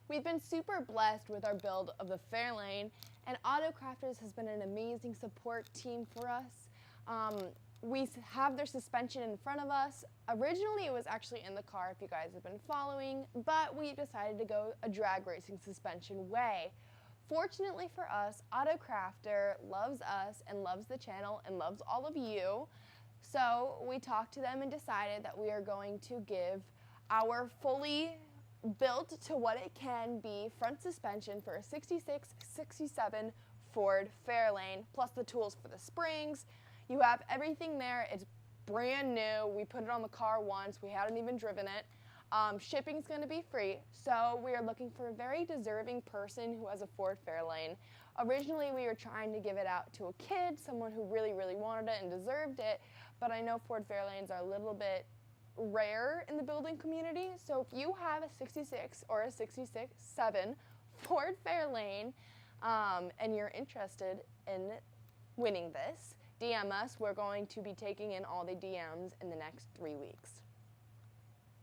We've been super blessed with our build of the Fairlane, and Autocrafters has been an amazing support team for us. We have their suspension in front of us. Originally it was actually in the car, if you guys have been following, but we decided to go a drag racing suspension way. Fortunately for us, Autocrafter loves us and loves the channel and loves all of you. So we talked to them and decided that we are going to give our fully built to what it can be front suspension for a 66, 67 Ford Fairlane, plus the tools for the springs. You have everything there. It's brand new. We put it on the car once. We hadn't even driven it. Shipping's going to be free, so we are looking for a very deserving person who has a Ford Fairlane. Originally, we were trying to give it out to a kid, someone who really, really wanted it and deserved it, but I know Ford Fairlanes are a little bit rare in the building community, so if you have a 66 or a 67 Ford Fairlane and you're interested in winning this, DM us. We're going to be taking in all the DMs in the next 3 weeks.